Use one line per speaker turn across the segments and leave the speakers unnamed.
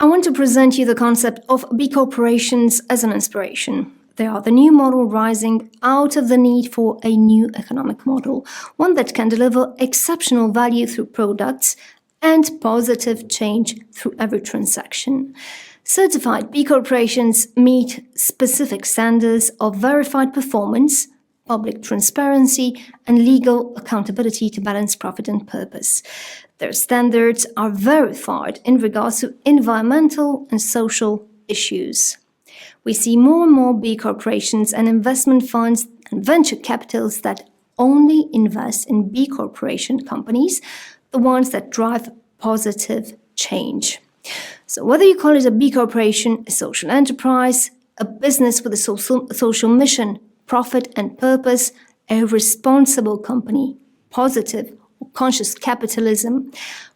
I want to present you the concept of B corporations as an inspiration. They are the new model rising out of the need for a new economic model, one that can deliver exceptional value through products and positive change through every transaction. Certified B corporations meet specific standards of verified performance, public transparency, and legal accountability to balance profit and purpose. Their standards are verified in regards to environmental and social issues. We see more and more B corporations and investment funds and venture capitals that only invest in B corporation companies, the ones that drive positive change. So whether you call it a B corporation, a social enterprise, a business with a social mission, profit and purpose, a responsible company, positive or conscious capitalism,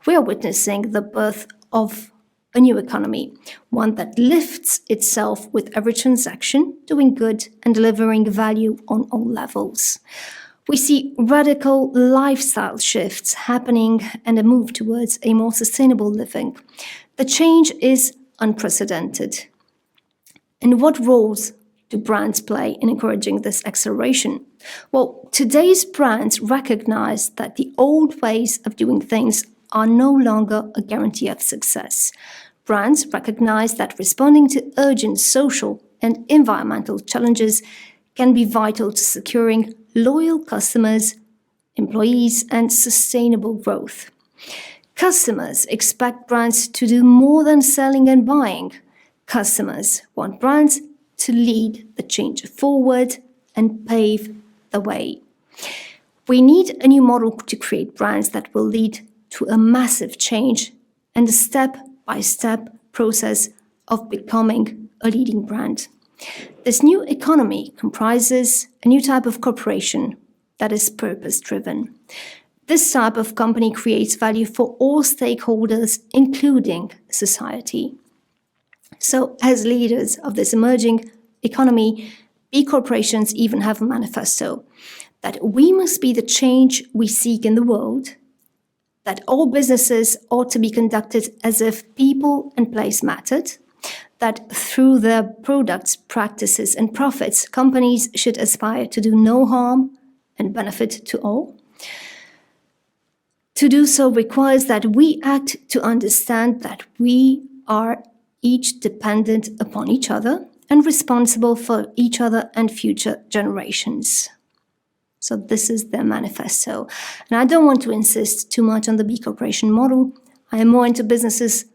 we are witnessing the birth of a new economy, one that lifts itself with every transaction, doing good and delivering value on all levels. We see radical lifestyle shifts happening and a move towards a more sustainable living. The change is unprecedented. And what roles do brands play in encouraging this acceleration? Well, today's brands recognize that the old ways of doing things are no longer a guarantee of success. Brands recognize that responding to urgent social and environmental challenges can be vital to securing loyal customers, employees, and sustainable growth. Customers expect brands to do more than selling and buying. Customers want brands to lead the change forward and pave the way. We need a new model to create brands that will lead to a massive change and a step-by-step process of becoming a leading brand. This new economy comprises a new type of corporation that is purpose-driven. This type of company creates value for all stakeholders, including society. So, as leaders of this emerging economy, B corporations even have a manifesto that we must be the change we seek in the world, that all businesses ought to be conducted as if people and place mattered, that through their products, practices, and profits, companies should aspire to do no harm and benefit to all. To do so requires that we act to understand that we are each dependent upon each other and responsible for each other and future generations. So this is their manifesto. And I don't want to insist too much on the B corporation model. I am more into businesses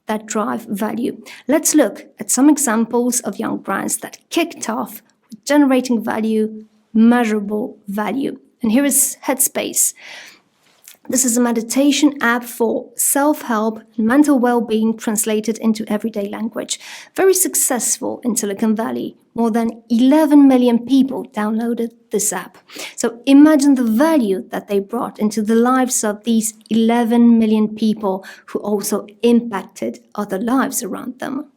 that drive value. Let's look at some examples of young brands that kicked off with generating value, measurable value. And here is Headspace. This is a meditation app for self-help and mental well-being translated into everyday language. Very successful in Silicon Valley. More than 11 million people downloaded this app. So imagine the value that they brought into the lives of these 11 million people who also impacted other lives around them.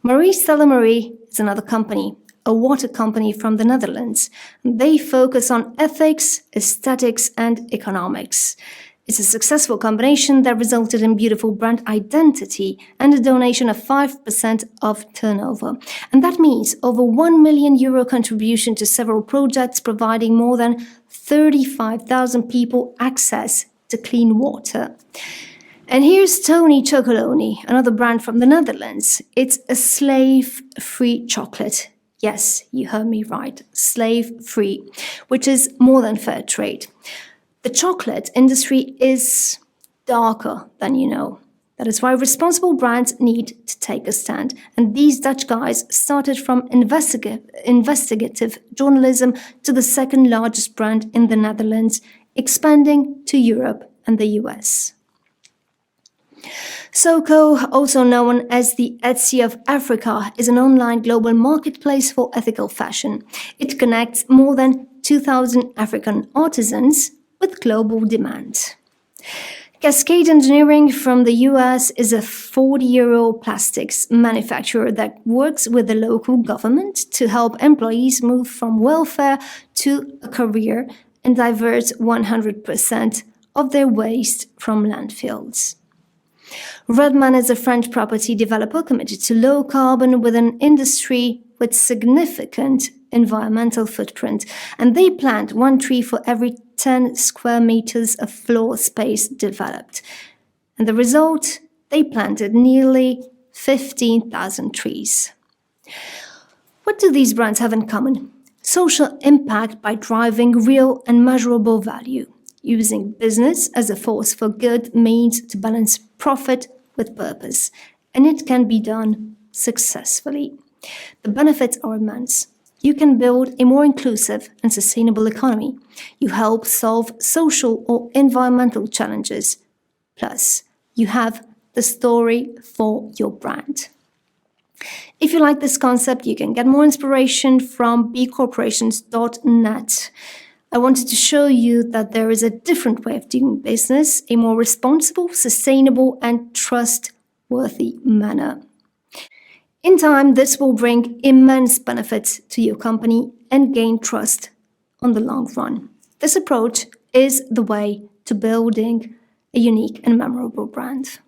Marie Stella Marie is another company, a water company from the Netherlands. They focus on ethics, aesthetics, and economics. It's a successful combination that resulted in beautiful brand identity and a donation of 5% of turnover. And that means over €1 million contribution to several projects, providing more than 35,000 people access to clean water. And here's Tony Chocolonely, another brand from the Netherlands. It's a slave-free chocolate. Yes, you heard me right, slave-free, which is more than fair trade. The chocolate industry is darker than you know. That is why responsible brands need to take a stand. And these Dutch guys started from investigative journalism to the second largest brand in the Netherlands, expanding to Europe and the US. Soko, also known as the Etsy of Africa, is an online global marketplace for ethical fashion. It connects more than 2,000 African artisans with global demand. Cascade Engineering from the US is a 40-year-old plastics manufacturer that works with the local government to help employees move from welfare to a career and divert 100% of their waste from landfills. Redman is a French property developer committed to low carbon with an industry with significant environmental footprint, and they plant 1 tree for every 10 square meters of floor space developed. And the result? They planted nearly 15,000 trees. What do these brands have in common? Social impact by driving real and measurable value. Using business as a force for good means to balance profit with purpose, and it can be done successfully. The benefits are immense. You can build a more inclusive and sustainable economy. You help solve social or environmental challenges. Plus, you have the story for your brand. If you like this concept, you can get more inspiration from bcorporations.net. I wanted to show you that there is a different way of doing business, a more responsible, sustainable, and trustworthy manner. In time, this will bring immense benefits to your company and gain trust on the long run. This approach is the way to building a unique and memorable brand.